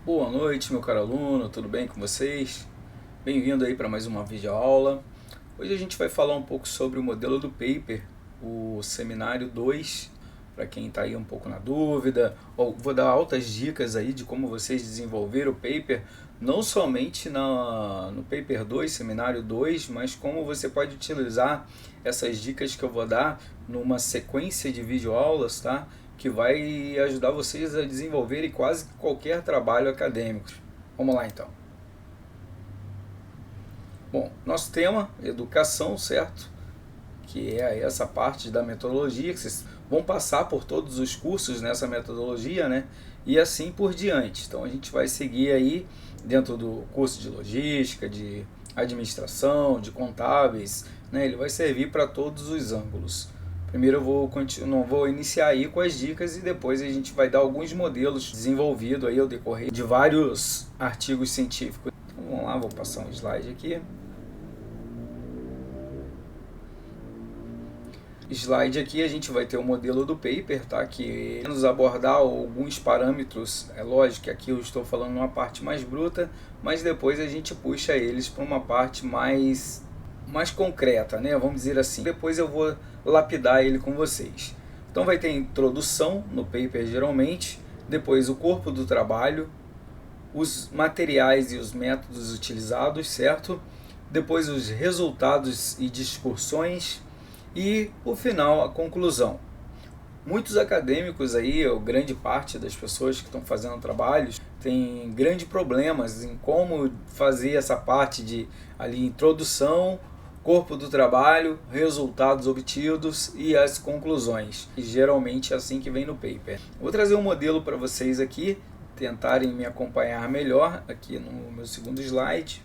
Boa noite, meu caro aluno, tudo bem com vocês? Bem-vindo aí para mais uma videoaula. Hoje a gente vai falar um pouco sobre o modelo do paper, o seminário 2, para quem está aí um pouco na dúvida. Vou dar altas dicas aí de como vocês desenvolver o paper, não somente no paper 2, seminário 2, mas como você pode utilizar essas dicas que eu vou dar numa sequência de videoaulas, tá? Que vai ajudar vocês a desenvolverem quase qualquer trabalho acadêmico. Vamos lá então. Bom, nosso tema, educação, certo? Que é essa parte da metodologia, que vocês vão passar por todos os cursos nessa metodologia, né? E assim por diante. Então a gente vai seguir aí dentro do curso de logística, de administração, de contábeis, né? Ele vai servir para todos os ângulos. Primeiro vou iniciar aí com as dicas e depois a gente vai dar alguns modelos desenvolvidos aí ao decorrer de vários artigos científicos. Então vamos lá, vou passar um slide aqui. Slide aqui a gente vai ter o modelo do paper, tá? Que nos abordar alguns parâmetros, é lógico que aqui eu estou falando numa parte mais bruta, mas depois a gente puxa eles para uma parte mais concreta, né? Vamos dizer assim. Depois eu vou lapidar ele com vocês. Então vai ter introdução no paper geralmente, depois o corpo do trabalho, os materiais e os métodos utilizados, certo? Depois os resultados e discussões e o final, a conclusão. Muitos acadêmicos aí, ou grande parte das pessoas que estão fazendo trabalhos, tem grandes problemas em como fazer essa parte de ali introdução, corpo do trabalho, resultados obtidos e as conclusões. E geralmente é assim que vem no paper. Vou trazer um modelo para vocês aqui, tentarem me acompanhar melhor aqui no meu segundo slide.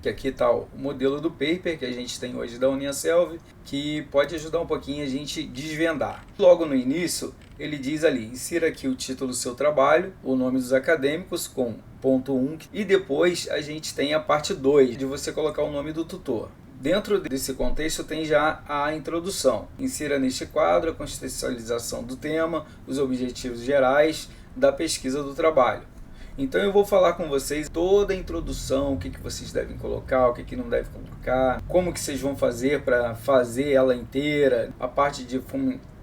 Que aqui está o modelo do paper que a gente tem hoje da Uniaselv, que pode ajudar um pouquinho a gente desvendar. Logo no início, ele diz ali, insira aqui o título do seu trabalho, o nome dos acadêmicos com ponto 1, e depois a gente tem a parte 2, de você colocar o nome do tutor. Dentro desse contexto tem já a introdução. Insira neste quadro a contextualização do tema, os objetivos gerais da pesquisa do trabalho. Então eu vou falar com vocês toda a introdução, o que vocês devem colocar, o que não devem colocar, como que vocês vão fazer para fazer ela inteira, a parte de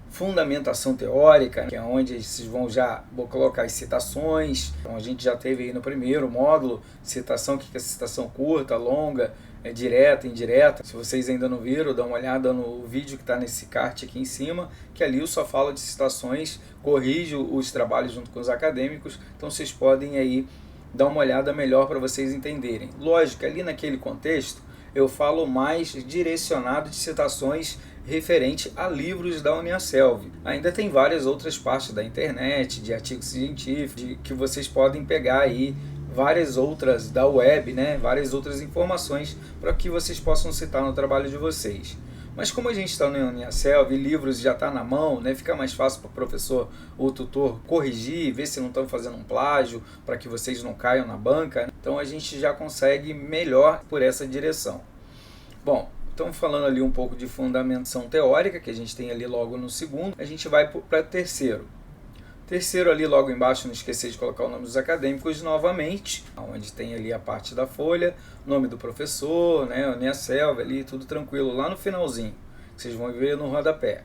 fundamentação teórica, que é onde vocês vou colocar as citações. Então a gente já teve aí no primeiro módulo, citação, o que é citação curta, longa, direta, indireta. Se vocês ainda não viram, dá uma olhada no vídeo que está nesse card aqui em cima, que ali eu só falo de citações, corrijo os trabalhos junto com os acadêmicos, então vocês podem aí dar uma olhada melhor para vocês entenderem. Lógico, ali naquele contexto, eu falo mais direcionado de citações referente a livros da Uniaselv. Ainda tem várias outras partes da internet, de artigos científicos, que vocês podem pegar aí, várias outras da web, né? Várias outras informações para que vocês possam citar no trabalho de vocês. Mas como a gente está no Uniaselv e livros já está na mão, né? Fica mais fácil para o professor ou tutor corrigir, ver se não estão fazendo um plágio, para que vocês não caiam na banca, né? Então a gente já consegue melhor por essa direção. Bom, então falando ali um pouco de fundamentação teórica, que a gente tem ali logo no segundo, a gente vai para o terceiro. Terceiro ali logo embaixo, não esquecer de colocar o nome dos acadêmicos novamente, onde tem ali a parte da folha, nome do professor, né, Uniaselv ali, tudo tranquilo, lá no finalzinho, que vocês vão ver no rodapé.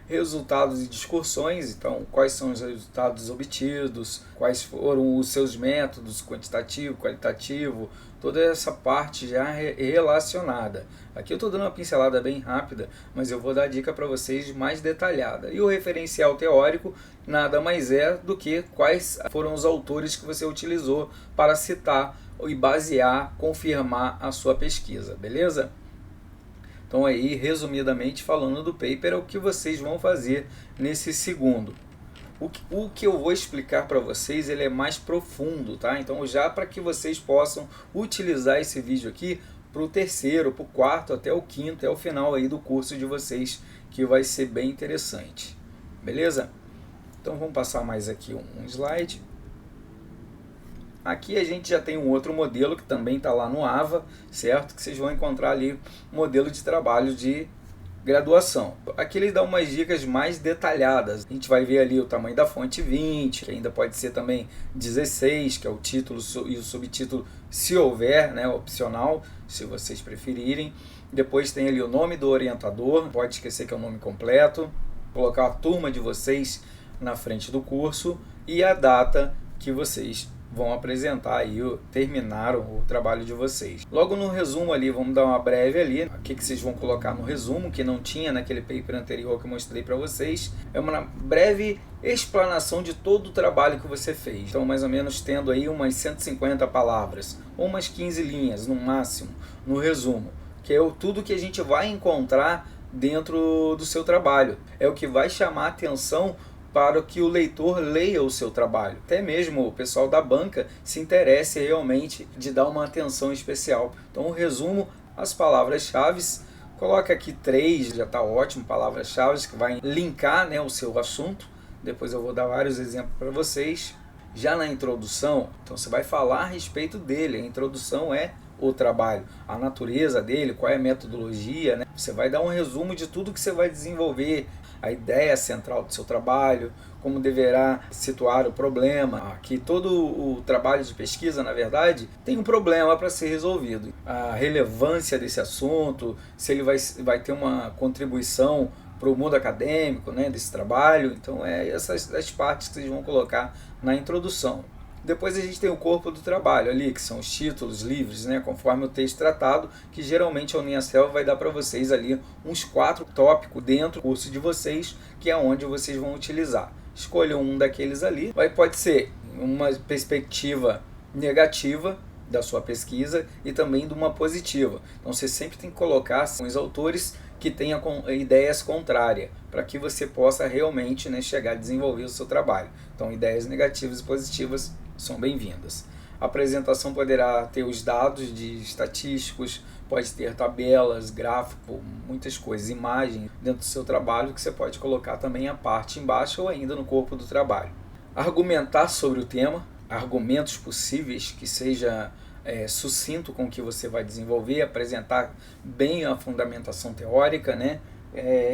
Resultados e discussões, então quais são os resultados obtidos, quais foram os seus métodos, quantitativo, qualitativo, toda essa parte já relacionada. Aqui eu estou dando uma pincelada bem rápida, mas eu vou dar dica para vocês mais detalhada. E o referencial teórico nada mais é do que quais foram os autores que você utilizou para citar e basear, confirmar a sua pesquisa, beleza? Então aí, resumidamente falando do paper, é o que vocês vão fazer nesse segundo. O que eu vou explicar para vocês, ele é mais profundo, tá? Então já para que vocês possam utilizar esse vídeo aqui para o terceiro, para o quarto, até o quinto, até o final aí do curso de vocês, que vai ser bem interessante. Beleza? Então vamos passar mais aqui um slide. Aqui a gente já tem um outro modelo que também está lá no AVA, certo? Que vocês vão encontrar ali modelo de trabalho de graduação. Aqui ele dá umas dicas mais detalhadas. A gente vai ver ali o tamanho da fonte 20, que ainda pode ser também 16, que é o título e o subtítulo, se houver, né, opcional, se vocês preferirem. Depois tem ali o nome do orientador, pode esquecer que é o nome completo. Colocar a turma de vocês na frente do curso e a data que vocês vão apresentar aí, terminaram o trabalho de vocês. Logo no resumo ali, vamos dar uma breve ali, o que vocês vão colocar no resumo, que não tinha naquele paper anterior que eu mostrei para vocês. É uma breve explanação de todo o trabalho que você fez. Então, mais ou menos tendo aí umas 150 palavras, ou umas 15 linhas no máximo, no resumo, que é tudo que a gente vai encontrar dentro do seu trabalho. É o que vai chamar a atenção para que o leitor leia o seu trabalho. Até mesmo o pessoal da banca se interesse realmente de dar uma atenção especial. Então, o resumo, as palavras-chave, coloca aqui 3, já está ótimo, palavras-chave que vai linkar, né, o seu assunto. Depois eu vou dar vários exemplos para vocês. Já na introdução, então você vai falar a respeito dele. A introdução é o trabalho, a natureza dele, qual é a metodologia, né? Você vai dar um resumo de tudo que você vai desenvolver, a ideia central do seu trabalho, como deverá situar o problema. Aqui todo o trabalho de pesquisa, na verdade, tem um problema para ser resolvido. A relevância desse assunto, se ele vai ter uma contribuição para o mundo acadêmico, né, desse trabalho. Então, essas as partes que vocês vão colocar na introdução. Depois a gente tem o corpo do trabalho ali, que são os títulos livres, né, conforme o texto tratado, que geralmente a Uniacell vai dar para vocês ali uns 4 tópicos dentro do curso de vocês, que é onde vocês vão utilizar. Escolham um daqueles ali. Pode ser uma perspectiva negativa da sua pesquisa e também de uma positiva. Então você sempre tem que colocar os autores que tenham ideias contrárias, para que você possa realmente, né, chegar a desenvolver o seu trabalho. Então ideias negativas e positivas são bem-vindas. A apresentação poderá ter os dados de estatísticos, pode ter tabelas, gráfico, muitas coisas, imagens dentro do seu trabalho que você pode colocar também a parte embaixo ou ainda no corpo do trabalho. Argumentar sobre o tema, argumentos possíveis que seja sucinto com o que você vai desenvolver, apresentar bem a fundamentação teórica, né,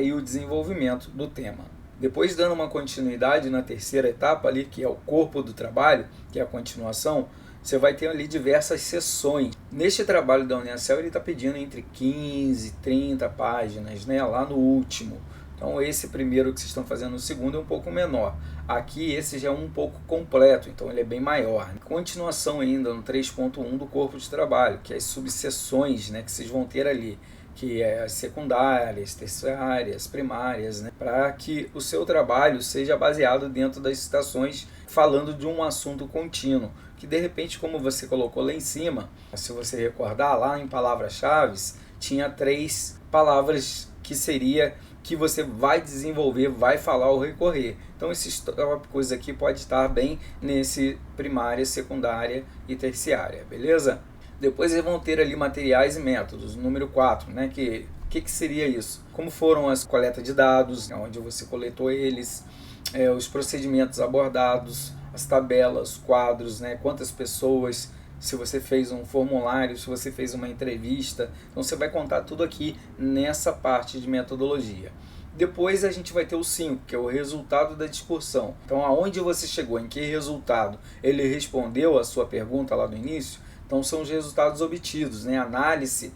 e o desenvolvimento do tema. Depois, dando uma continuidade na terceira etapa ali, que é o corpo do trabalho, que é a continuação, você vai ter ali diversas sessões. Neste trabalho da Uniacell, ele está pedindo entre 15 e 30 páginas, né, lá no último. Então esse primeiro que vocês estão fazendo no segundo é um pouco menor. Aqui esse já é um pouco completo, então ele é bem maior. Continuação ainda no 3.1 do corpo de trabalho, que é as subseções, né, que vocês vão ter ali, que é as secundárias, terciárias, primárias, né, para que o seu trabalho seja baseado dentro das citações, falando de um assunto contínuo, que de repente, como você colocou lá em cima, se você recordar, lá em palavras-chave, tinha 3 palavras que seria que você vai desenvolver, vai falar ou recorrer. Então esses tópicos aqui pode estar bem nesse primária, secundária e terciária, beleza? Depois eles vão ter ali materiais e métodos, número 4, né? Que seria isso? Como foram as coletas de dados, onde você coletou eles, os procedimentos abordados, as tabelas, quadros, né? Quantas pessoas, se você fez um formulário, se você fez uma entrevista. Então você vai contar tudo aqui nessa parte de metodologia. Depois a gente vai ter o 5, que é o resultado da discussão. Então aonde você chegou, em que resultado ele respondeu a sua pergunta lá no início. Então são os resultados obtidos, né? Análise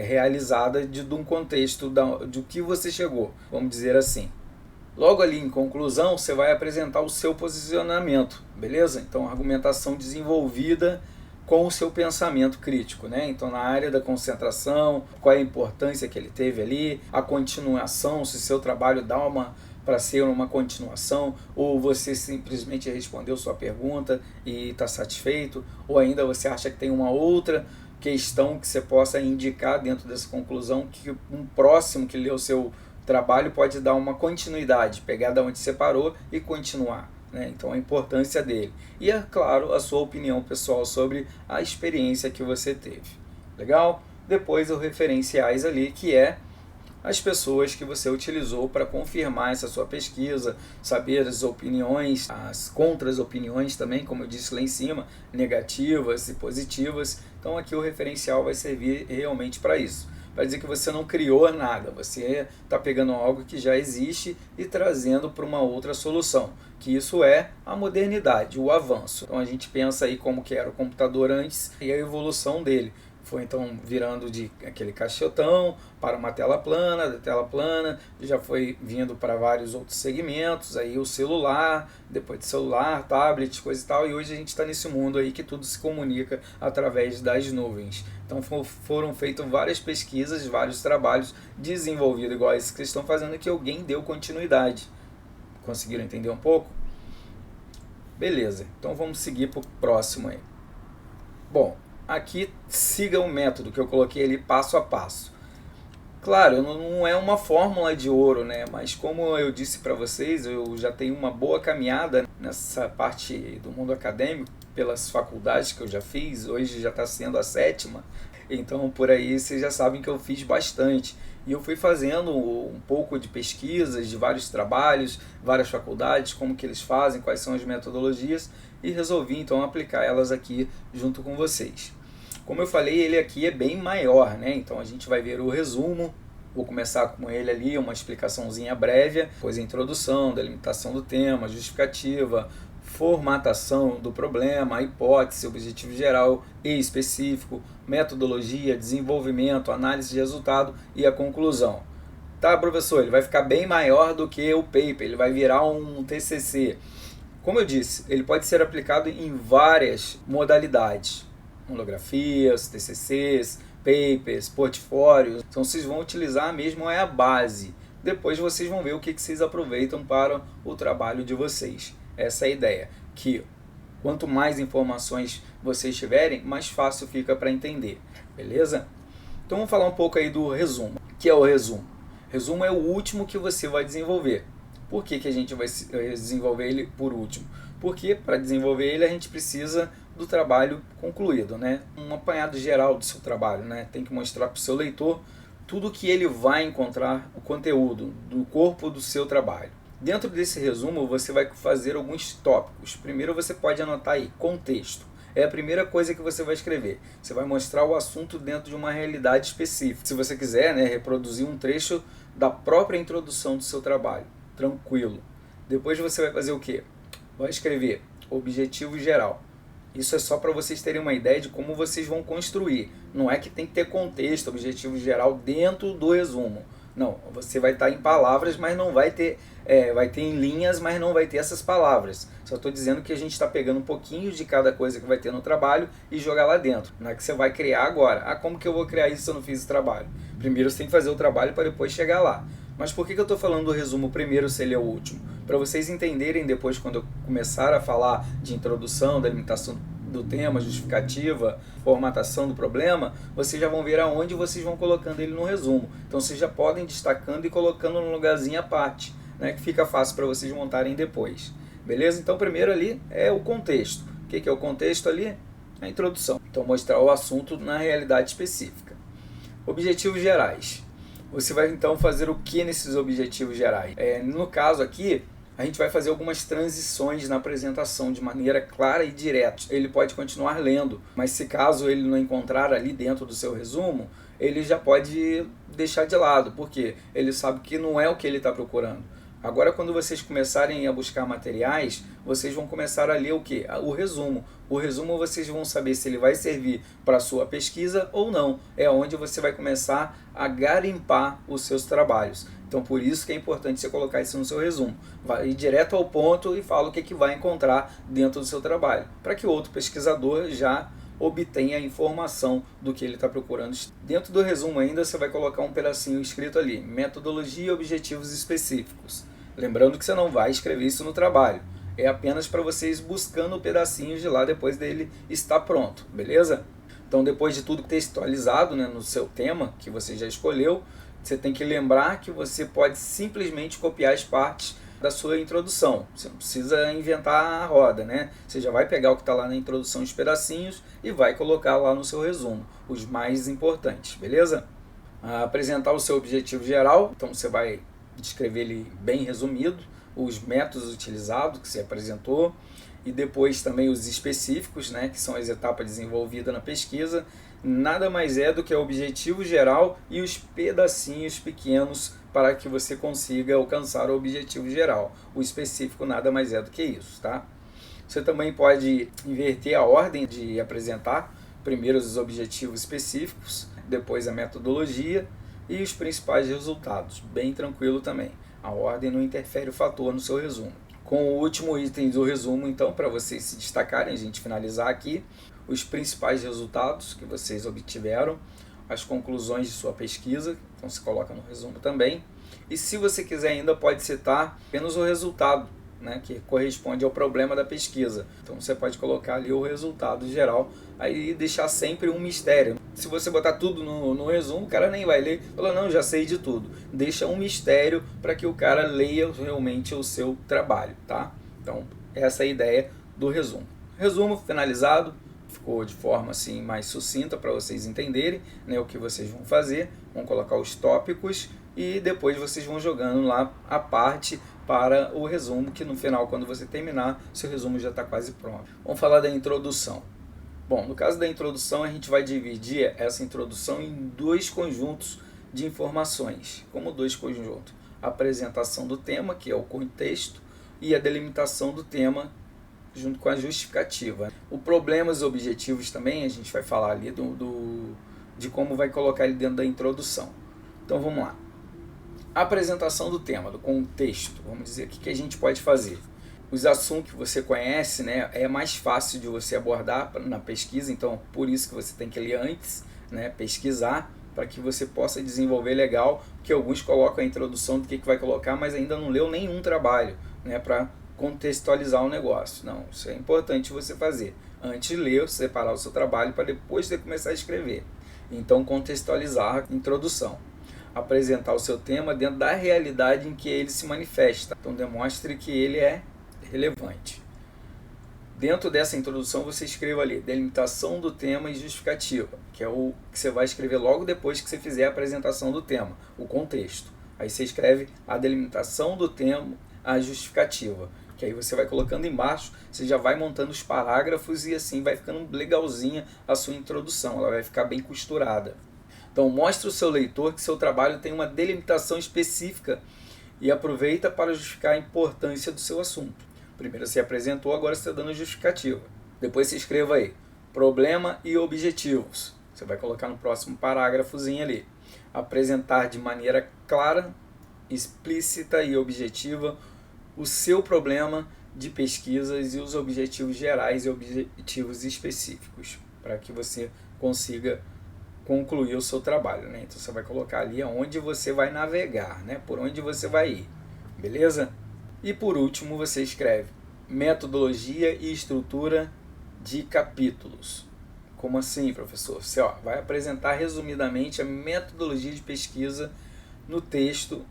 realizada de um contexto de que você chegou, vamos dizer assim. Logo ali em conclusão, você vai apresentar o seu posicionamento, beleza? Então argumentação desenvolvida com o seu pensamento crítico, né? Então na área da concentração, qual é a importância que ele teve ali, a continuação, se seu trabalho dá para ser uma continuação, ou você simplesmente respondeu sua pergunta e está satisfeito, ou ainda você acha que tem uma outra questão que você possa indicar dentro dessa conclusão, que um próximo que lê o seu trabalho pode dar uma continuidade, pegar da onde você parou e continuar, né? Então a importância dele. E é claro, a sua opinião pessoal sobre a experiência que você teve. Legal? Depois os referenciais ali, que é as pessoas que você utilizou para confirmar essa sua pesquisa, saber as opiniões, as contras-opiniões também, como eu disse lá em cima, negativas e positivas. Então aqui o referencial vai servir realmente para isso, para dizer que você não criou nada, você está pegando algo que já existe e trazendo para uma outra solução, que isso é a modernidade, o avanço. Então a gente pensa aí como que era o computador antes e a evolução dele. Foi então virando de aquele caixotão para uma tela plana, da tela plana já foi vindo para vários outros segmentos, aí o celular, depois de celular, tablet, coisa e tal, e hoje a gente está nesse mundo aí que tudo se comunica através das nuvens. Então foram feitas várias pesquisas, vários trabalhos desenvolvidos igual esses que vocês estão fazendo, que alguém deu continuidade. Conseguiram entender um pouco? Beleza, então vamos seguir para o próximo aí. Bom, aqui siga o método que eu coloquei ali passo a passo. Claro, não é uma fórmula de ouro, né? Mas como eu disse para vocês, eu já tenho uma boa caminhada nessa parte do mundo acadêmico, pelas faculdades que eu já fiz, hoje já está sendo a 7ª, então por aí vocês já sabem que eu fiz bastante. E eu fui fazendo um pouco de pesquisas de vários trabalhos, várias faculdades, como que eles fazem, quais são as metodologias, e resolvi então aplicar elas aqui junto com vocês. Como eu falei, ele aqui é bem maior, né? Então a gente vai ver o resumo. Vou começar com ele ali, uma explicaçãozinha breve, depois a introdução, delimitação do tema, justificativa, formatação do problema, hipótese, objetivo geral e específico, metodologia, desenvolvimento, análise de resultado e a conclusão. Tá, professor, ele vai ficar bem maior do que o paper, ele vai virar um TCC. Como eu disse, ele pode ser aplicado em várias modalidades. Monografias, TCCs, papers, portfólios. Então vocês vão utilizar mesmo a base. Depois vocês vão ver o que vocês aproveitam para o trabalho de vocês. Essa é a ideia, que quanto mais informações vocês tiverem, mais fácil fica para entender, beleza? Então vamos falar um pouco aí do resumo. O que é o resumo? Resumo é o último que você vai desenvolver. Por que a gente vai desenvolver ele por último? Porque para desenvolver ele a gente precisa do trabalho concluído, né? Um apanhado geral do seu trabalho, né? Tem que mostrar para o seu leitor tudo que ele vai encontrar, o conteúdo do corpo do seu trabalho. Dentro desse resumo você vai fazer alguns tópicos. Primeiro você pode anotar aí, contexto. É a primeira coisa que você vai escrever. Você vai mostrar o assunto dentro de uma realidade específica. Se você quiser, né, reproduzir um trecho da própria introdução do seu trabalho. Tranquilo. Depois você vai fazer o quê? Vai escrever objetivo geral. Isso é só para vocês terem uma ideia de como vocês vão construir. Não é que tem que ter contexto, objetivo geral dentro do resumo. Não, você vai estar em palavras, mas não vai ter, vai ter em linhas, mas não vai ter essas palavras. Só estou dizendo que a gente está pegando um pouquinho de cada coisa que vai ter no trabalho e jogar lá dentro. Não é que você vai criar agora. Ah, como que eu vou criar isso se eu não fiz o trabalho? Primeiro você tem que fazer o trabalho para depois chegar lá. Mas por que eu estou falando do resumo primeiro se ele é o último? Para vocês entenderem depois, quando eu começar a falar de introdução, delimitação do tema, justificativa, formatação do problema, vocês já vão ver aonde vocês vão colocando ele no resumo. Então vocês já podem destacando e colocando num lugarzinho à parte, né, que fica fácil para vocês montarem depois. Beleza? Então primeiro ali é o contexto. O que é o contexto ali? A introdução. Então mostrar o assunto na realidade específica. Objetivos gerais. Você vai então fazer o que nesses objetivos gerais? No caso aqui, a gente vai fazer algumas transições na apresentação de maneira clara e direta. Ele pode continuar lendo, mas se caso ele não encontrar ali dentro do seu resumo, ele já pode deixar de lado, porque ele sabe que não é o que ele está procurando. Agora, quando vocês começarem a buscar materiais, vocês vão começar a ler o quê? O resumo. O resumo vocês vão saber se ele vai servir para a sua pesquisa ou não. É onde você vai começar a garimpar os seus trabalhos. Então, por isso que é importante você colocar isso no seu resumo. Vai ir direto ao ponto e fala o que vai encontrar dentro do seu trabalho, para que o outro pesquisador já obtenha a informação do que ele está procurando. Dentro do resumo ainda você vai colocar um pedacinho escrito ali, metodologia e objetivos específicos. Lembrando que você não vai escrever isso no trabalho, é apenas para vocês buscando pedacinhos de lá depois dele estar pronto, beleza? Então depois de tudo textualizado, né, no seu tema que você já escolheu, você tem que lembrar que você pode simplesmente copiar as partes da sua introdução. Você não precisa inventar a roda, né? Você já vai pegar o que está lá na introdução, os pedacinhos, e vai colocar lá no seu resumo, os mais importantes, beleza? Apresentar o seu objetivo geral, então você vai descrever ele bem resumido, os métodos utilizados que você apresentou, e depois também os específicos, né, que são as etapas desenvolvidas na pesquisa. nada mais é do que o objetivo geral e os pedacinhos pequenos para que você consiga alcançar o objetivo geral. O específico nada mais é do que isso, tá? Você também pode inverter a ordem de apresentar, primeiro os objetivos específicos, depois a metodologia e os principais resultados. Bem tranquilo também. A ordem não interfere o fator no seu resumo. Com o último item do resumo, então, para vocês se destacarem, a gente finalizar aqui, os principais resultados que vocês obtiveram, as conclusões de sua pesquisa, então se coloca no resumo também. E se você quiser ainda, pode citar apenas o resultado, né, que corresponde ao problema da pesquisa. Então você pode colocar ali o resultado geral, aí deixar sempre um mistério. Se você botar tudo no resumo, o cara nem vai ler, fala, não, já sei de tudo. Deixa um mistério para que o cara leia realmente o seu trabalho, tá? Então essa é a ideia do resumo. Resumo finalizado, ficou de forma assim mais sucinta para vocês entenderem, né, o que vocês vão fazer. Vão colocar os tópicos e depois vocês vão jogando lá a parte para o resumo, que no final, quando você terminar, seu resumo já está quase pronto. Vamos falar da introdução. Bom, no caso da introdução, a gente vai dividir essa introdução em dois conjuntos de informações. Como dois conjuntos? A apresentação do tema, que é o contexto, e a delimitação do tema, junto com a justificativa. O problema e os objetivos também, a gente vai falar ali de como vai colocar ele dentro da introdução. Então vamos lá. A apresentação do tema, do contexto, vamos dizer, o que a gente pode fazer? Os assuntos que você conhece, né, é mais fácil de você abordar na pesquisa, então por isso que você tem que ler antes, né, pesquisar, para que você possa desenvolver legal, porque alguns colocam a introdução do que vai colocar, mas ainda não leu nenhum trabalho, né, para contextualizar o negócio. Não, isso é importante você fazer. Antes de ler, separar o seu trabalho para depois você começar a escrever. Então contextualizar a introdução. Apresentar o seu tema dentro da realidade em que ele se manifesta. Então demonstre que ele é relevante. Dentro dessa introdução você escreva ali delimitação do tema e justificativa, que é o que você vai escrever logo depois que você fizer a apresentação do tema, o contexto. Aí você escreve a delimitação do tema, a justificativa, que aí você vai colocando embaixo, você já vai montando os parágrafos e assim vai ficando legalzinha a sua introdução, ela vai ficar bem costurada. Então mostre ao seu leitor que seu trabalho tem uma delimitação específica e aproveita para justificar a importância do seu assunto. Primeiro você apresentou, agora você está dando justificativa. Depois você escreva aí, problema e objetivos. Você vai colocar no próximo parágrafozinho ali. Apresentar de maneira clara, explícita e objetiva o seu problema de pesquisas e os objetivos gerais e objetivos específicos, para que você consiga concluir o seu trabalho, né? Então você vai colocar ali onde você vai navegar, né? Por onde você vai ir, beleza? E por último você escreve metodologia e estrutura de capítulos. Como assim, professor? Você vai apresentar resumidamente a metodologia de pesquisa no texto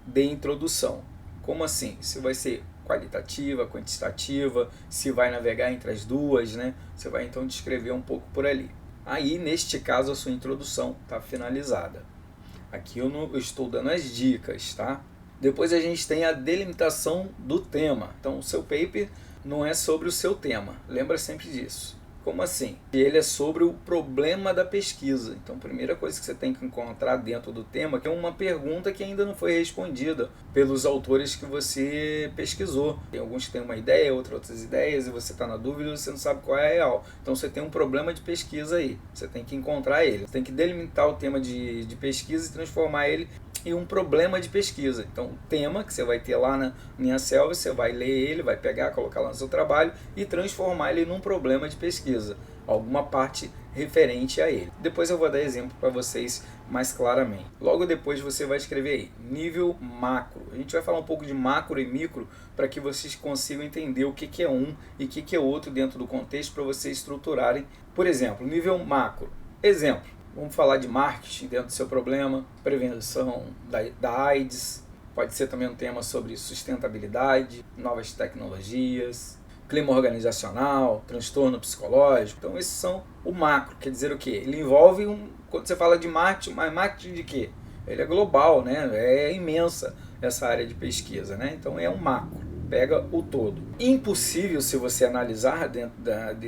de introdução. Como assim? Se vai ser qualitativa, quantitativa, se vai navegar entre as duas, né? Você vai então descrever um pouco por ali. Aí, neste caso, a sua introdução está finalizada. Aqui eu estou dando as dicas, tá? Depois a gente tem a delimitação do tema. Então, o seu paper não é sobre o seu tema. Lembra sempre disso. Como assim? Ele é sobre o problema da pesquisa. Então, a primeira coisa que você tem que encontrar dentro do tema é uma pergunta que ainda não foi respondida pelos autores que você pesquisou. Tem alguns que têm uma ideia, outras ideias, e você está na dúvida e você não sabe qual é a real. Então, você tem um problema de pesquisa aí. Você tem que encontrar ele. Você tem que delimitar o tema de pesquisa e transformar ele em um problema de pesquisa. Então, o tema que você vai ter lá na minha selva, você vai ler ele, vai pegar, colocar lá no seu trabalho e transformar ele num problema de pesquisa, alguma parte referente a ele. Depois eu vou dar exemplo para vocês mais claramente. Logo depois você vai escrever aí, nível macro. A gente vai falar um pouco de macro e micro para que vocês consigam entender o que é um e o que é outro dentro do contexto para vocês estruturarem. Por exemplo, nível macro. Exemplo. Vamos falar de marketing dentro do seu problema, prevenção da AIDS, pode ser também um tema sobre sustentabilidade, novas tecnologias, clima organizacional, transtorno psicológico. Então esses são o macro, quer dizer o quê? Ele envolve, quando você fala de marketing, mas marketing de quê? Ele é global, né? É imensa essa área de pesquisa, né? Então é um macro. pega o todo. Impossível, se você analisar dentro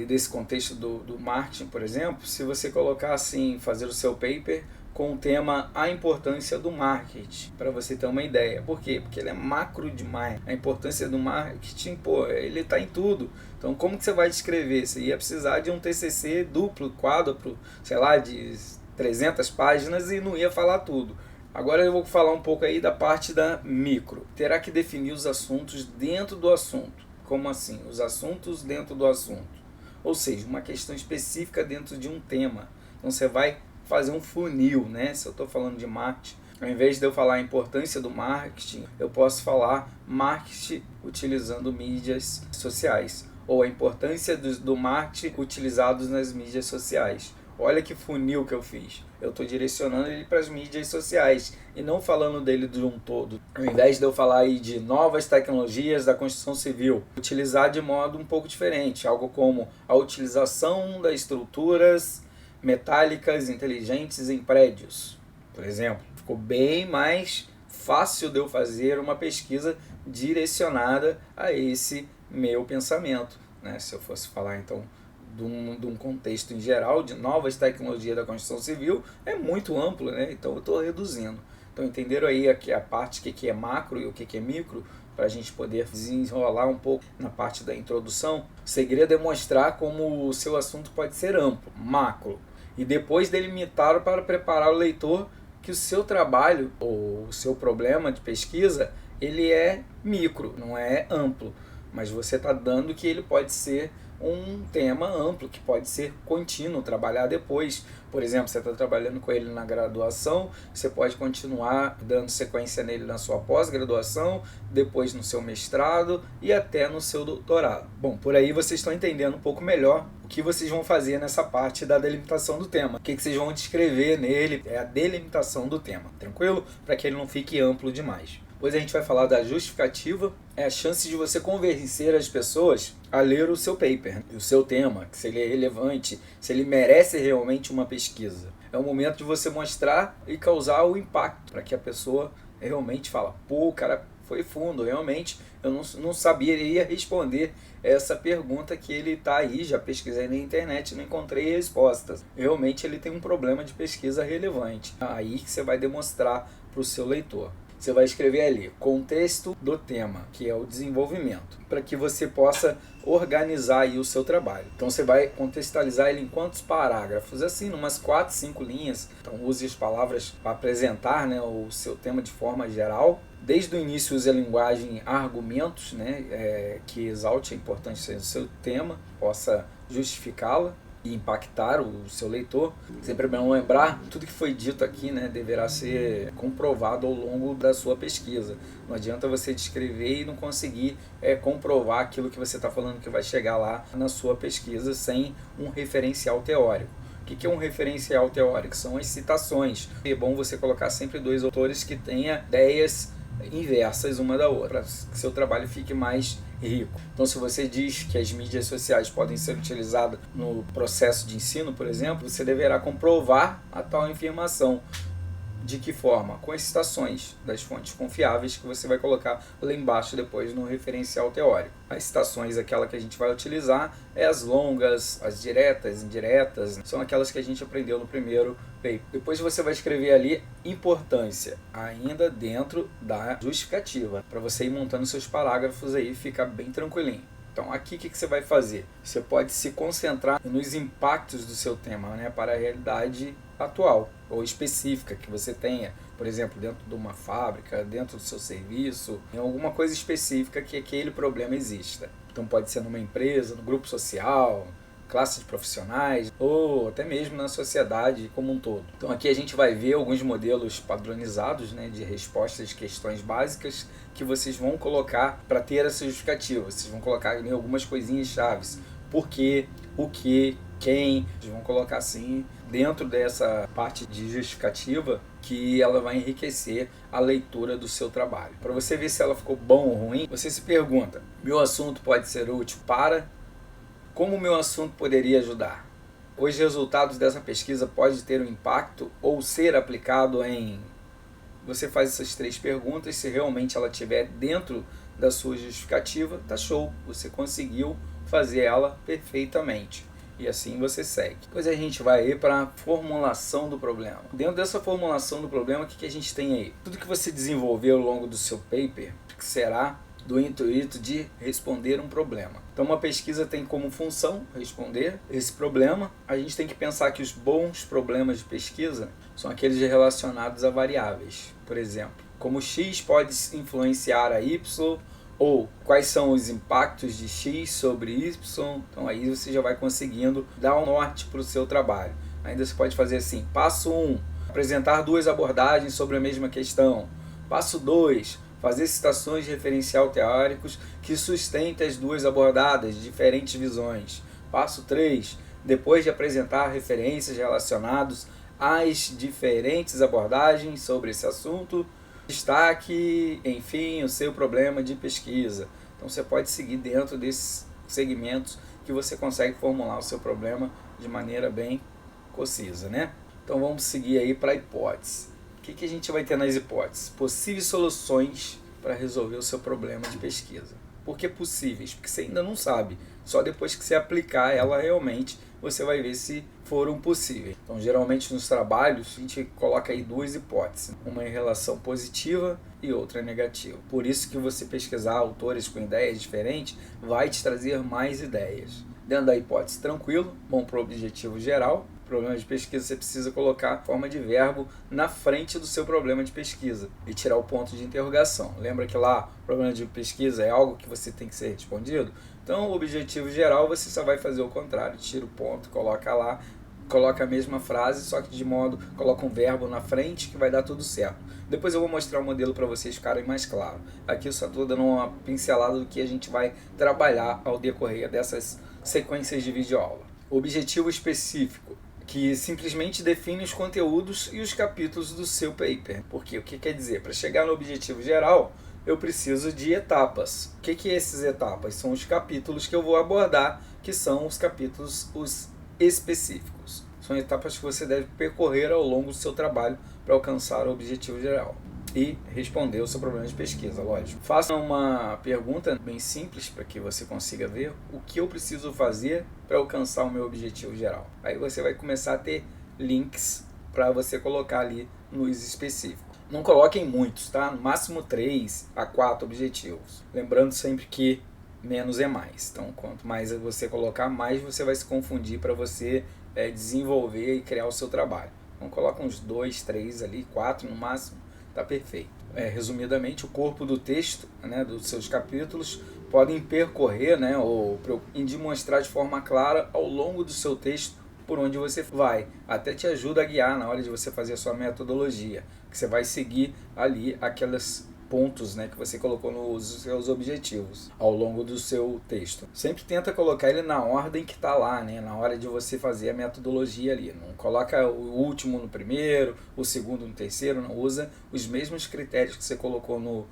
desse contexto do marketing, por exemplo, se você colocar assim, fazer o seu paper com o tema A Importância do Marketing, para você ter uma ideia. Por quê? Porque ele é macro demais. A importância do marketing, ele está em tudo. Então, como que você vai descrever? Você ia precisar de um TCC duplo, quádruplo, sei lá, de 300 páginas e não ia falar tudo. Agora eu vou falar um pouco aí da parte da micro. Terá que definir os assuntos dentro do assunto. Como assim? Os assuntos dentro do assunto. Ou seja, uma questão específica dentro de um tema. Então você vai fazer um funil, né? Se eu estou falando de marketing, ao invés de eu falar a importância do marketing, eu posso falar marketing utilizando mídias sociais, ou a importância do marketing utilizados nas mídias sociais. Olha que funil que eu fiz. Eu estou direcionando ele para as mídias sociais e não falando dele de um todo. Ao invés de eu falar aí de novas tecnologias da construção civil, utilizar de modo um pouco diferente, algo como a utilização das estruturas metálicas inteligentes em prédios, por exemplo. Ficou bem mais fácil de eu fazer uma pesquisa direcionada a esse meu pensamento, né? Se eu fosse falar então de um contexto em geral de novas tecnologias da construção civil, é muito amplo, né? Então eu estou reduzindo. Então entenderam aí aqui a parte que é macro e o que é micro, para a gente poder desenrolar um pouco na parte da introdução. O segredo é mostrar como o seu assunto pode ser amplo, macro, e depois delimitar para preparar o leitor que o seu trabalho ou o seu problema de pesquisa ele é micro, não é amplo, mas você está dando que ele pode ser um tema amplo, que pode ser contínuo, trabalhar depois. Por exemplo, você está trabalhando com ele na graduação, você pode continuar dando sequência nele na sua pós-graduação, depois no seu mestrado e até no seu doutorado. Bom, por aí vocês estão entendendo um pouco melhor o que vocês vão fazer nessa parte da delimitação do tema. O que vocês vão descrever nele é a delimitação do tema, tranquilo? Para que ele não fique amplo demais. Depois a gente vai falar da justificativa, é a chance de você convencer as pessoas a ler o seu paper, o seu tema, se ele é relevante, se ele merece realmente uma pesquisa. É o momento de você mostrar e causar o impacto, para que a pessoa realmente fale, pô, o cara foi fundo, realmente eu não saberia responder essa pergunta que ele está aí, já pesquisei na internet, não encontrei respostas. Realmente ele tem um problema de pesquisa relevante. Aí que você vai demonstrar para o seu leitor. Você vai escrever ali, contexto do tema, que é o desenvolvimento, para que você possa organizar aí o seu trabalho. Então você vai contextualizar ele em quantos parágrafos? Assim, umas 4, 5 linhas. Então use as palavras para apresentar, né, o seu tema de forma geral. Desde o início use a linguagem argumentos, né, que exalte a importância do seu tema, possa justificá-la e impactar o seu leitor. Sempre é bom lembrar, tudo que foi dito aqui, né, deverá ser comprovado ao longo da sua pesquisa. Não adianta você descrever e não conseguir comprovar aquilo que você está falando que vai chegar lá na sua pesquisa sem um referencial teórico. O que é um referencial teórico? São as citações. É bom você colocar sempre dois autores que tenham ideias inversas uma da outra, para que seu trabalho fique mais rico. Então, se você diz que as mídias sociais podem ser utilizadas no processo de ensino, por exemplo, você deverá comprovar a tal afirmação. De que forma? Com as citações das fontes confiáveis que você vai colocar lá embaixo depois no referencial teórico. As citações, aquela que a gente vai utilizar, é as longas, as diretas, indiretas, são aquelas que a gente aprendeu no primeiro paper. Depois você vai escrever ali importância, ainda dentro da justificativa, para você ir montando seus parágrafos aí e ficar bem tranquilinho. Então aqui o que você vai fazer? Você pode se concentrar nos impactos do seu tema, né, para a realidade atual ou específica que você tenha, por exemplo, dentro de uma fábrica, dentro do seu serviço, em alguma coisa específica que aquele problema exista. Então pode ser numa empresa, no grupo social, classe de profissionais ou até mesmo na sociedade como um todo. Então aqui a gente vai ver alguns modelos padronizados, né, de respostas de questões básicas que vocês vão colocar para ter essa justificativa. Vocês vão colocar ali algumas coisinhas chaves. Por quê? O que? Quem? Vocês vão colocar assim dentro dessa parte de justificativa que ela vai enriquecer a leitura do seu trabalho. Para você ver se ela ficou bom ou ruim, você se pergunta, meu assunto pode ser útil para... Como o meu assunto poderia ajudar? Os resultados dessa pesquisa podem ter um impacto ou ser aplicado em... Você faz essas 3 perguntas, se realmente ela estiver dentro da sua justificativa, tá show, você conseguiu fazer ela perfeitamente. E assim você segue. Depois a gente vai aí para a formulação do problema. Dentro dessa formulação do problema, o que a gente tem aí? Tudo que você desenvolveu ao longo do seu paper será do intuito de responder um problema. Então uma pesquisa tem como função responder esse problema. A gente tem que pensar que os bons problemas de pesquisa são aqueles relacionados a variáveis. Por exemplo, como X pode influenciar a Y, ou quais são os impactos de X sobre Y. Então aí você já vai conseguindo dar um norte para o seu trabalho. Ainda você pode fazer assim: passo 1, apresentar duas abordagens sobre a mesma questão. Passo 2, fazer citações de referencial teóricos que sustentem as duas abordadas, diferentes visões. Passo 3, depois de apresentar referências relacionadas às diferentes abordagens sobre esse assunto, destaque, enfim, o seu problema de pesquisa. Então você pode seguir dentro desses segmentos que você consegue formular o seu problema de maneira bem concisa, né? Então vamos seguir aí para a hipótese. O que a gente vai ter nas hipóteses? Possíveis soluções para resolver o seu problema de pesquisa. Por que possíveis? Porque você ainda não sabe. Só depois que você aplicar ela realmente, você vai ver se foram possíveis. Então, geralmente nos trabalhos, a gente coloca aí duas hipóteses. Uma em relação positiva e outra negativa. Por isso que você pesquisar autores com ideias diferentes vai te trazer mais ideias. Dentro da hipótese tranquilo, bom para o objetivo geral. Problema de pesquisa, você precisa colocar forma de verbo na frente do seu problema de pesquisa e tirar o ponto de interrogação. Lembra que lá o problema de pesquisa é algo que você tem que ser respondido? Então, o objetivo geral você só vai fazer o contrário, tira o ponto, coloca lá, coloca a mesma frase, só que de modo, coloca um verbo na frente que vai dar tudo certo. Depois eu vou mostrar o modelo para vocês ficarem mais claro. Aqui eu só estou dando uma pincelada do que a gente vai trabalhar ao decorrer dessas sequências de videoaula. Objetivo específico, que simplesmente define os conteúdos e os capítulos do seu paper. Porque o que quer dizer? Para chegar no objetivo geral, eu preciso de etapas. O que é essas etapas? São os capítulos que eu vou abordar, que são os capítulos os específicos. São etapas que você deve percorrer ao longo do seu trabalho para alcançar o objetivo geral e responder o seu problema de pesquisa, lógico. Faça uma pergunta bem simples para que você consiga ver o que eu preciso fazer para alcançar o meu objetivo geral. Aí você vai começar a ter links para você colocar ali nos específicos. Não coloquem muitos, tá? No máximo 3 a 4 objetivos. Lembrando sempre que menos é mais. Então, quanto mais você colocar, mais você vai se confundir para você desenvolver e criar o seu trabalho. Então, coloca uns 2, 3 ali, 4 no máximo. Está perfeito. Resumidamente, o corpo do texto, né, dos seus capítulos, podem percorrer, né, ou demonstrar de forma clara ao longo do seu texto por onde você vai. Até te ajuda a guiar na hora de você fazer a sua metodologia, que você vai seguir ali aqueles pontos, né, que você colocou nos seus objetivos ao longo do seu texto. Sempre tenta colocar ele na ordem que está lá, né, na hora de você fazer a metodologia ali. Não coloca o último no primeiro, o segundo no terceiro, não. Usa os mesmos critérios que você colocou no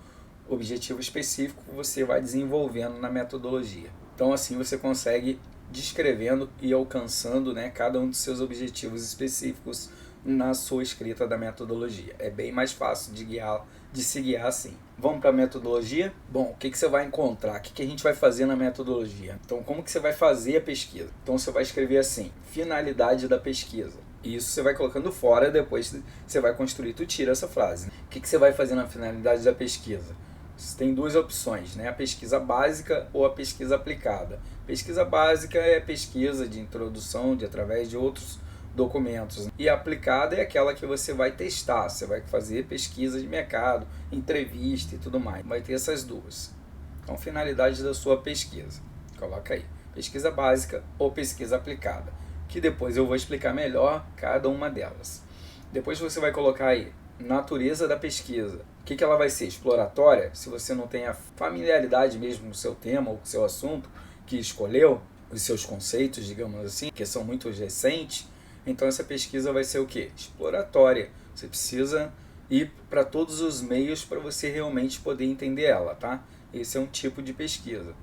objetivo específico que você vai desenvolvendo na metodologia. Então assim você consegue descrevendo e alcançando, né, cada um dos seus objetivos específicos na sua escrita da metodologia. É bem mais fácil de se guiar assim. Vamos para a metodologia? Bom, o que você vai encontrar? O que a gente vai fazer na metodologia? Então, como que você vai fazer a pesquisa? Então, você vai escrever assim, finalidade da pesquisa. Isso você vai colocando fora, depois você vai construir, tu tira essa frase. O que você vai fazer na finalidade da pesquisa? Você tem duas opções, né? A pesquisa básica ou a pesquisa aplicada. Pesquisa básica é pesquisa de introdução através de outros documentos. E a aplicada é aquela que você vai testar, você vai fazer pesquisa de mercado, entrevista e tudo mais. Vai ter essas duas. Então, finalidade da sua pesquisa. Coloca aí, pesquisa básica ou pesquisa aplicada, que depois eu vou explicar melhor cada uma delas. Depois você vai colocar aí, natureza da pesquisa. O que ela vai ser? Exploratória? Se você não tem a familiaridade mesmo com o seu tema ou com o seu assunto que escolheu, os seus conceitos, digamos assim, que são muito recentes, então essa pesquisa vai ser o quê? Exploratória. Você precisa ir para todos os meios para você realmente poder entender ela, tá? Esse é um tipo de pesquisa,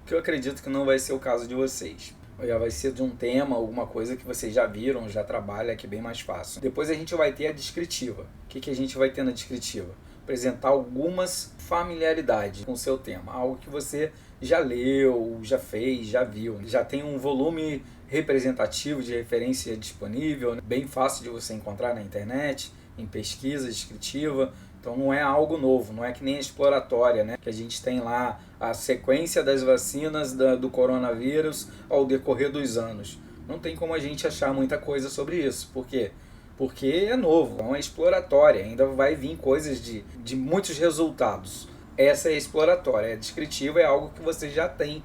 que eu acredito que não vai ser o caso de vocês. Já vai ser de um tema, alguma coisa que vocês já viram, já trabalha, que é bem mais fácil. Depois a gente vai ter a descritiva. O que a gente vai ter na descritiva? apresentar algumas familiaridades com o seu tema, algo que você já leu, já fez, já viu, já tem um volume representativo de referência disponível, bem fácil de você encontrar na internet, em pesquisa descritiva. Então não é algo novo, não é que nem a exploratória, né? Que a gente tem lá a sequência das vacinas do coronavírus ao decorrer dos anos. Não tem como a gente achar muita coisa sobre isso. Por quê? Porque é novo, não é exploratória, ainda vai vir coisas de muitos resultados. Essa é exploratória, é descritiva, é algo que você já tem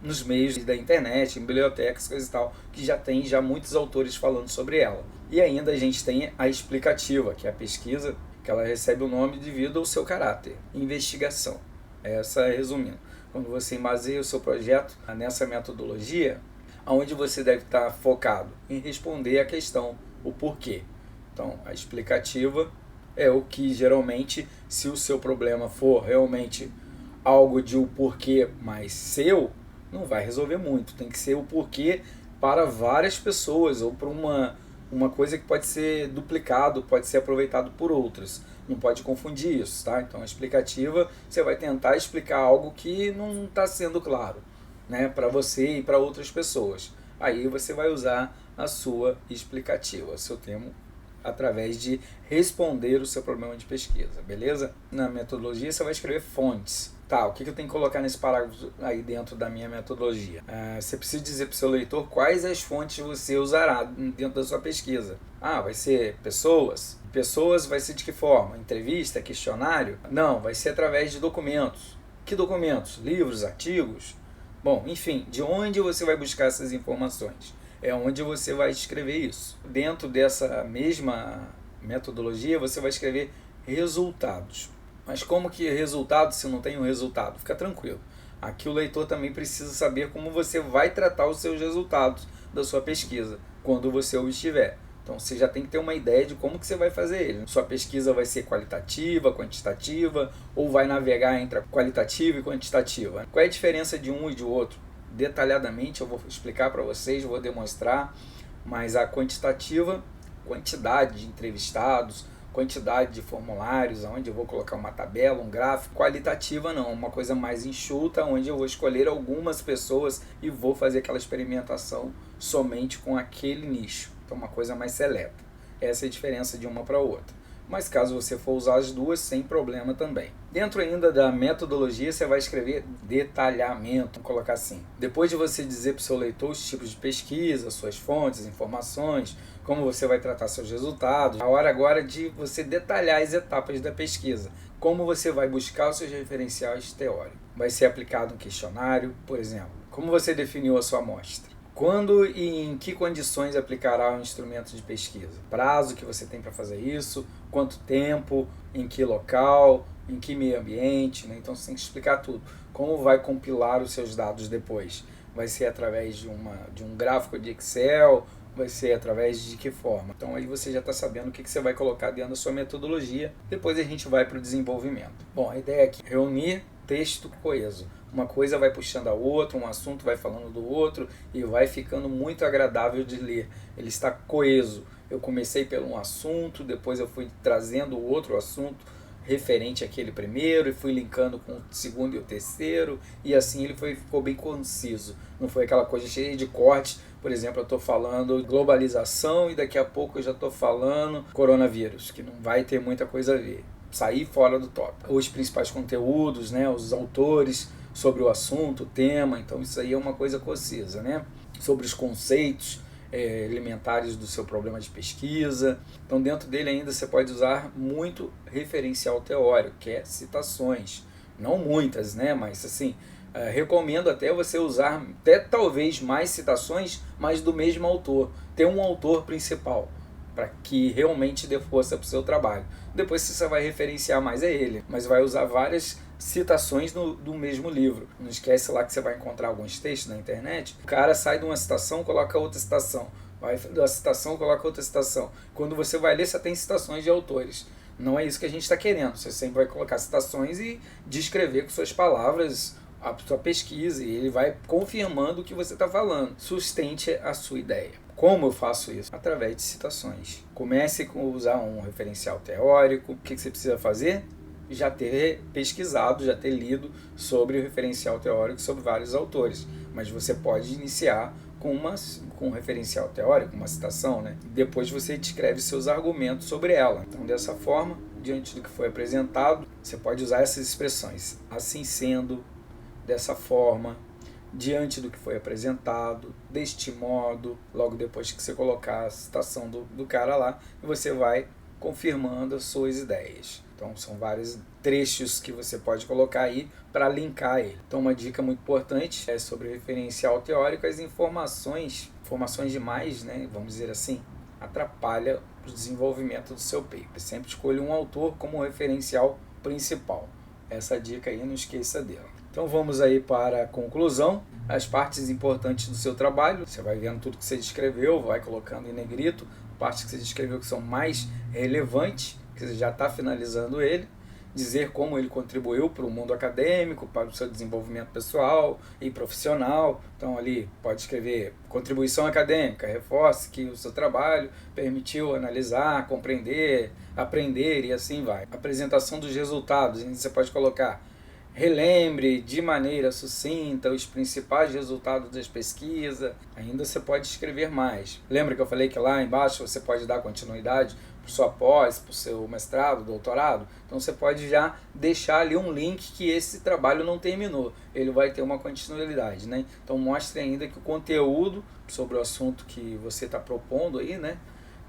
nos meios da internet, em bibliotecas, coisas e tal, que já tem muitos autores falando sobre ela. E ainda a gente tem a explicativa, que é a pesquisa, que ela recebe o nome devido ao seu caráter, investigação. Essa resumindo. Quando você baseia o seu projeto nessa metodologia, onde você deve estar focado em responder a questão, o porquê. Então, a explicativa é o que geralmente, se o seu problema for realmente algo de um porquê mais seu, não vai resolver muito. Tem que ser o porquê para várias pessoas ou para uma coisa que pode ser duplicado, pode ser aproveitado por outras. Não pode confundir isso, tá? Então, a explicativa, você vai tentar explicar algo que não está sendo claro, né, para você e para outras pessoas. Aí você vai usar a sua explicativa, seu termo, através de responder o seu problema de pesquisa, beleza? Na metodologia você vai escrever fontes. Tá, o que eu tenho que colocar nesse parágrafo aí dentro da minha metodologia? Você precisa dizer para o seu leitor quais as fontes você usará dentro da sua pesquisa. Vai ser pessoas? Pessoas vai ser de que forma? Entrevista? Questionário? Não, vai ser através de documentos. Que documentos? Livros? Artigos? Bom, enfim, de onde você vai buscar essas informações? É onde você vai escrever isso. Dentro dessa mesma metodologia, você vai escrever resultados. Mas como que resultado se não tem um resultado? Fica tranquilo. Aqui o leitor também precisa saber como você vai tratar os seus resultados da sua pesquisa, quando você o estiver. Então você já tem que ter uma ideia de como que você vai fazer ele. Sua pesquisa vai ser qualitativa, quantitativa, ou vai navegar entre a qualitativa e quantitativa. Qual é a diferença de um e de outro? Detalhadamente eu vou explicar para vocês, vou demonstrar, mas a quantitativa, quantidade de entrevistados, quantidade de formulários, onde eu vou colocar uma tabela, um gráfico. Qualitativa não, uma coisa mais enxuta, onde eu vou escolher algumas pessoas e vou fazer aquela experimentação somente com aquele nicho. Então uma coisa mais seleta. Essa é a diferença de uma para outra. Mas caso você for usar as duas, sem problema também. Dentro ainda da metodologia, você vai escrever detalhamento, vamos colocar assim. Depois de você dizer para o seu leitor os tipos de pesquisa, suas fontes, informações, como você vai tratar seus resultados, a hora agora de você detalhar as etapas da pesquisa. Como você vai buscar os seus referenciais teóricos. Vai ser aplicado um questionário, por exemplo. Como você definiu a sua amostra? Quando e em que condições aplicará o instrumento de pesquisa? Prazo que você tem para fazer isso, quanto tempo, em que local, em que meio ambiente, né? Então você tem que explicar tudo. Como vai compilar os seus dados depois? Vai ser através de um gráfico de Excel? Vai ser através de que forma? Então aí você já está sabendo o que você vai colocar dentro da sua metodologia. Depois a gente vai para o desenvolvimento. Bom, a ideia aqui é reunir texto coeso. Uma coisa vai puxando a outra, um assunto vai falando do outro e vai ficando muito agradável de ler. Ele está coeso. Eu comecei pelo um assunto, depois eu fui trazendo outro assunto referente àquele primeiro e fui linkando com o segundo e o terceiro e assim ele ficou bem conciso. Não foi aquela coisa cheia de cortes. Por exemplo, eu estou falando globalização e daqui a pouco eu já estou falando coronavírus, que não vai ter muita coisa a ver. Sair fora do tópico. Os principais conteúdos, né, os autores sobre o assunto, o tema, então isso aí é uma coisa concisa, né? Sobre os conceitos elementares do seu problema de pesquisa. Então dentro dele ainda você pode usar muito referencial teórico, que é citações. Não muitas, né? Mas assim, recomendo até você usar até talvez mais citações, mas do mesmo autor. Ter um autor principal, para que realmente dê força para o seu trabalho. Depois você vai referenciar mais a ele, mas vai usar várias citações do mesmo livro. Não esquece lá que você vai encontrar alguns textos na internet, o cara sai de uma citação, coloca outra citação, vai da citação, coloca outra citação. Quando você vai ler, você tem citações de autores. Não é isso que a gente está querendo. Você sempre vai colocar citações e descrever com suas palavras a sua pesquisa, e ele vai confirmando o que você está falando. Sustente a sua ideia. Como eu faço isso? Através de citações. Comece com usar um referencial teórico. O que você precisa fazer? já ter pesquisado, já ter lido sobre o referencial teórico, sobre vários autores. Mas você pode iniciar com um referencial teórico, uma citação, né? Depois você descreve seus argumentos sobre ela. Então, dessa forma, diante do que foi apresentado, você pode usar essas expressões. Assim sendo, dessa forma, diante do que foi apresentado, deste modo, logo depois que você colocar a citação do cara lá, você vai confirmando as suas ideias. Então, são vários trechos que você pode colocar aí para linkar ele. Então, uma dica muito importante é sobre o referencial teórico. As informações demais, né, vamos dizer assim, atrapalha o desenvolvimento do seu paper. Sempre escolha um autor como referencial principal. Essa dica aí, não esqueça dela. Então, vamos aí para a conclusão. As partes importantes do seu trabalho, você vai vendo tudo que você descreveu, vai colocando em negrito, partes que você descreveu que são mais relevantes, que você já está finalizando ele, dizer como ele contribuiu para o mundo acadêmico, para o seu desenvolvimento pessoal e profissional. Então ali pode escrever contribuição acadêmica, reforce que o seu trabalho permitiu analisar, compreender, aprender e assim vai. Apresentação dos resultados, você pode colocar: relembre de maneira sucinta os principais resultados das pesquisas. Ainda você pode escrever mais. Lembra que eu falei que lá embaixo você pode dar continuidade para sua pós, para o seu mestrado, doutorado? Então você pode já deixar ali um link que esse trabalho não terminou. Ele vai ter uma continuidade, né? Então mostre ainda que o conteúdo sobre o assunto que você está propondo aí, né,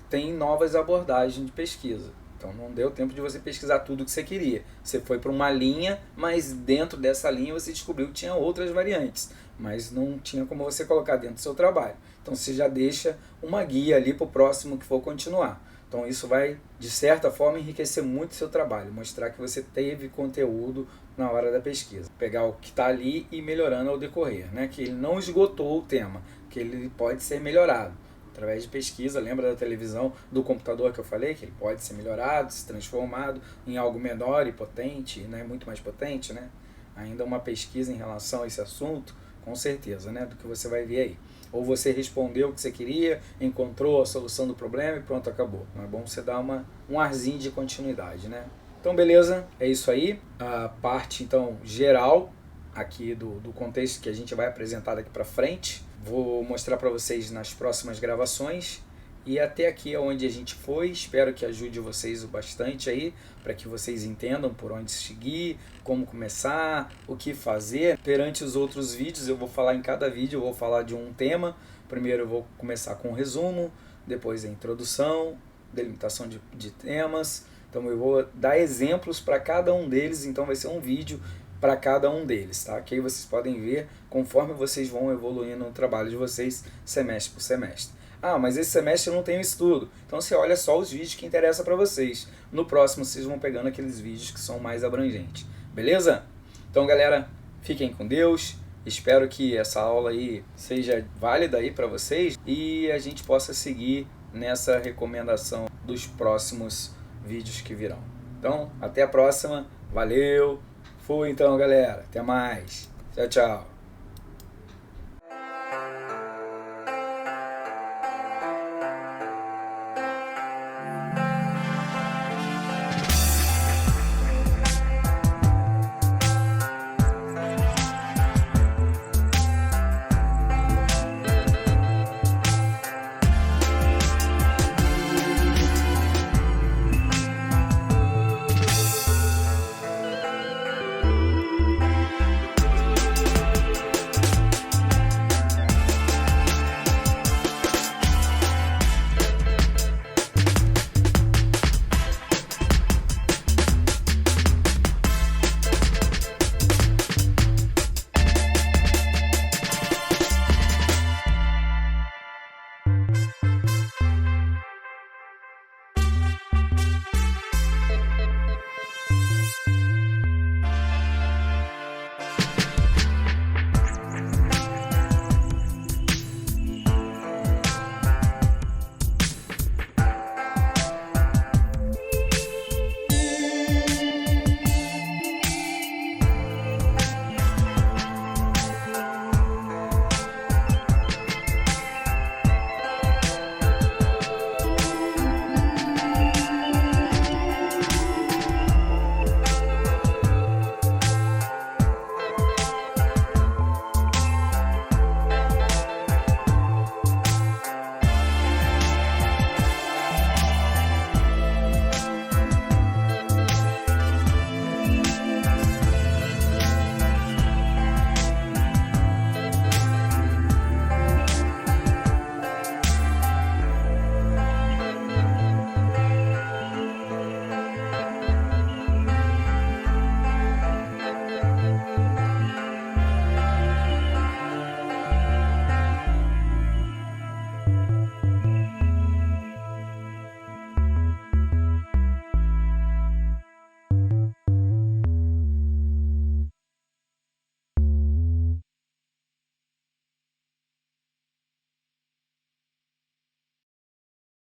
tem novas abordagens de pesquisa. Então não deu tempo de você pesquisar tudo que você queria. Você foi para uma linha, mas dentro dessa linha você descobriu que tinha outras variantes, mas não tinha como você colocar dentro do seu trabalho. Então você já deixa uma guia ali para o próximo que for continuar. Então isso vai, de certa forma, enriquecer muito o seu trabalho, mostrar que você teve conteúdo na hora da pesquisa. Pegar o que está ali e ir melhorando ao decorrer, né? Que ele não esgotou o tema, que ele pode ser melhorado através de pesquisa. Lembra da televisão, do computador que eu falei, que ele pode ser melhorado, se transformado em algo menor e potente, né? Muito mais potente, né? Ainda uma pesquisa em relação a esse assunto, com certeza, né? Do que você vai ver aí. Ou você respondeu o que você queria, encontrou a solução do problema e pronto, acabou. Não é bom você dar um arzinho de continuidade, né? Então, beleza, é isso aí. A parte, então, geral aqui do contexto que a gente vai apresentar daqui para frente. Vou mostrar para vocês nas próximas gravações. E até aqui é onde a gente foi. Espero que ajude vocês o bastante aí, para que vocês entendam por onde seguir, como começar, o que fazer. Perante os outros vídeos, eu vou falar em cada vídeo, eu vou falar de um tema. Primeiro eu vou começar com um resumo, depois a introdução, delimitação de temas. Então eu vou dar exemplos para cada um deles, então vai ser um vídeo para cada um deles, tá? Que aí vocês podem ver conforme vocês vão evoluindo no trabalho de vocês, semestre por semestre. Ah, mas esse semestre eu não tenho estudo. Então você olha só os vídeos que interessam para vocês. No próximo vocês vão pegando aqueles vídeos que são mais abrangentes. Beleza? Então, galera, fiquem com Deus. Espero que essa aula aí seja válida aí para vocês e a gente possa seguir nessa recomendação dos próximos vídeos que virão. Então, até a próxima. Valeu! Fui então, galera. Até mais. Tchau, tchau.